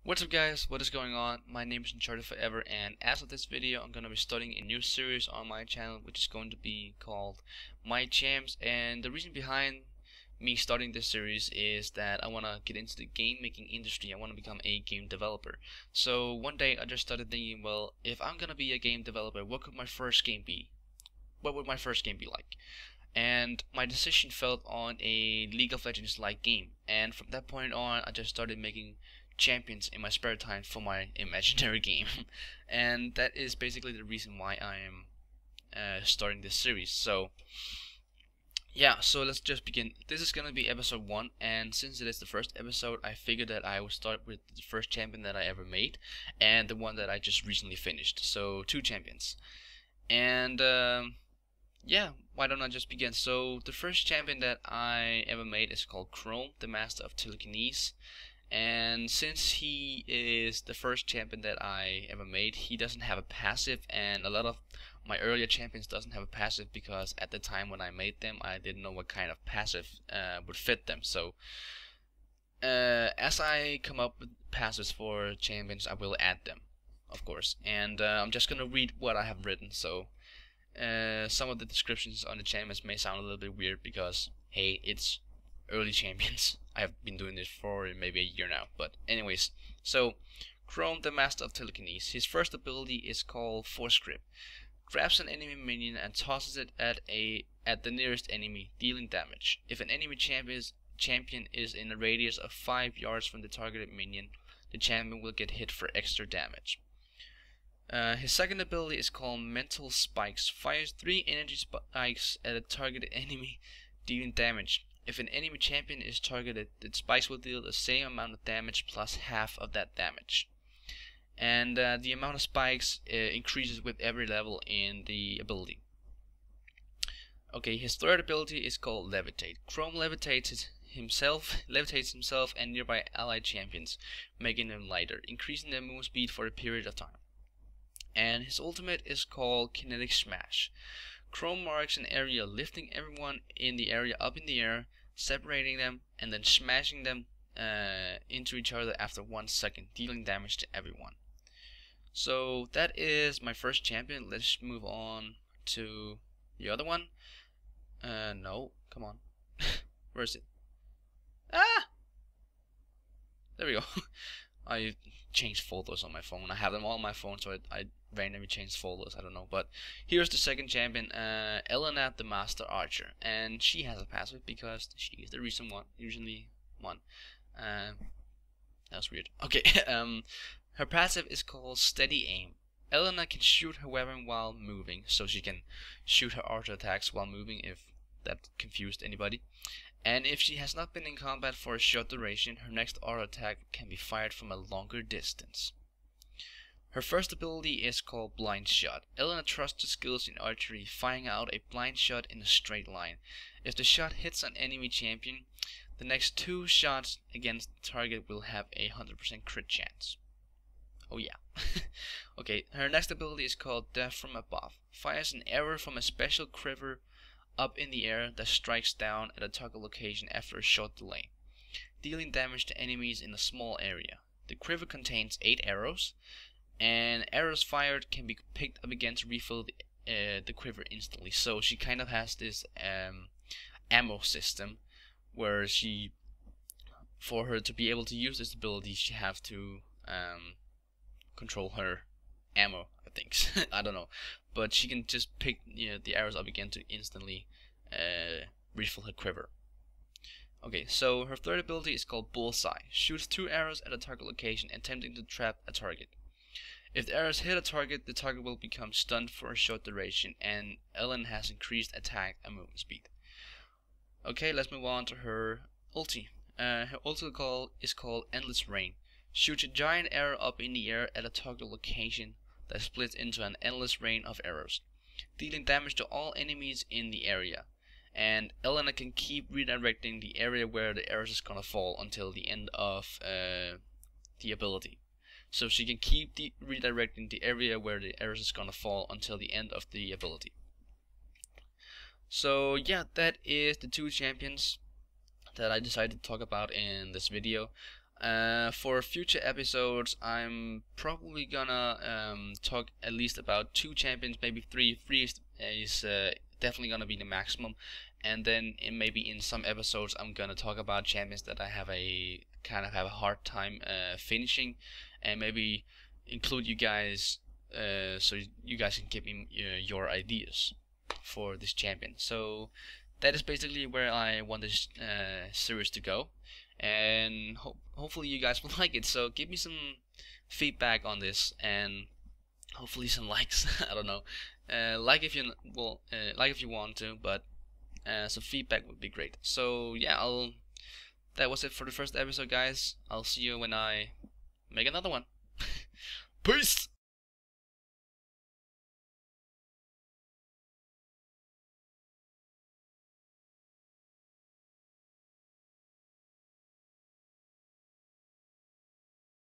What's up guys, what is going on? My name is Uncharted Forever, and as of this video I'm going to be starting a new series on my channel which is going to be called My Champs. And the reason behind me starting this series is that I want to get into the game making industry. I want to become a game developer. So one day I just started thinking, well, if I'm going to be a game developer, what could my first game be? What would my first game be like? And my decision fell on a League of Legends like game, and from that point on I just started making champions in my spare time for my imaginary game. And that is basically the reason why I am starting this series. So yeah, so let's just begin. This is gonna be episode 1, and since it is the first episode, I figured that I would start with the first champion that I ever made and the one that I just recently finished. So 2 champions. And yeah, why don't I just begin? So the first champion that I ever made is called Chrome, the Master of Telekinesis. And since he is the first champion that I ever made, he doesn't have a passive, and a lot of my earlier champions doesn't have a passive because at the time when I made them I didn't know what kind of passive would fit them. So as I come up with passives for champions, I will add them, of course. And I'm just gonna read what I have written. So some of the descriptions on the champions may sound a little bit weird because, hey, it's early champions. I've been doing this for maybe a year now, but anyways. So Chrome, the Master of Telekinesis. His first ability is called Force Grip. Grabs an enemy minion and tosses it at the nearest enemy, dealing damage. If an enemy champion is in a radius of 5 yards from the targeted minion, the champion will get hit for extra damage. His second ability is called Mental Spikes. Fires 3 energy spikes at a targeted enemy, dealing damage. If an enemy champion is targeted, the spikes will deal the same amount of damage plus half of that damage. And the amount of spikes increases with every level in the ability. Okay, his third ability is called Levitate. Chrome levitates himself and nearby allied champions, making them lighter, increasing their move speed for a period of time. And his ultimate is called Kinetic Smash. Chrome marks an area, lifting everyone in the area up in the air, separating them, and then smashing them into each other after 1 second, dealing damage to everyone. So that is my first champion. Let's move on to the other one. No, come on. Where is it? Ah! There we go. I changed folders on my phone. I have them all on my phone, so I randomly changed folders. I don't know. But here's the second champion, Ellena, the Master Archer, and she has a passive because she is the reason one. That was weird. Okay. Her passive is called Steady Aim. Ellena can shoot her weapon while moving, so she can shoot her archer attacks while moving, if that confused anybody. And if she has not been in combat for a short duration, her next auto attack can be fired from a longer distance. Her first ability is called Blind Shot. Ellena trusts her skills in archery, firing out a blind shot in a straight line. If the shot hits an enemy champion, the next 2 shots against the target will have a 100% crit chance. Oh yeah. Okay, her next ability is called Death from Above. Fires an arrow from a special quiver up in the air that strikes down at a target location after a short delay, dealing damage to enemies in a small area. The quiver contains 8 arrows, and arrows fired can be picked up again to refill the quiver instantly. So she kind of has this ammo system where for her to be able to use this ability, she have to control her ammo, I think. I don't know, but she can just pick the arrows up again to instantly refill her quiver. Okay, so her third ability is called Bullseye. Shoots 2 arrows at a target location, attempting to trap a target. If the arrows hit a target, the target will become stunned for a short duration, and Ellen has increased attack and movement speed. Okay, let's move on to her ulti. Her ulti is called Endless Rain. Shoots a giant arrow up in the air at a target location that splits into an endless rain of arrows, dealing damage to all enemies in the area. And Ellena can keep redirecting the area where the arrows is gonna fall until the end of the ability. So she can keep redirecting the area where the arrows is gonna fall until the end of the ability. So yeah, that is the 2 champions that I decided to talk about in this video. For future episodes, I'm probably gonna talk at least about 2 champions, maybe 3. 3 is definitely gonna be the maximum, and then maybe in some episodes I'm gonna talk about champions that I have a hard time finishing, and maybe include you guys so you guys can give me your ideas for this champion. So that is basically where I want this series to go, and hopefully you guys will like it. So give me some feedback on this, and hopefully some likes. I don't know, like if you like if you want to, but some feedback would be great. So yeah, that was it for the first episode, guys. I'll see you when I make another one. Peace.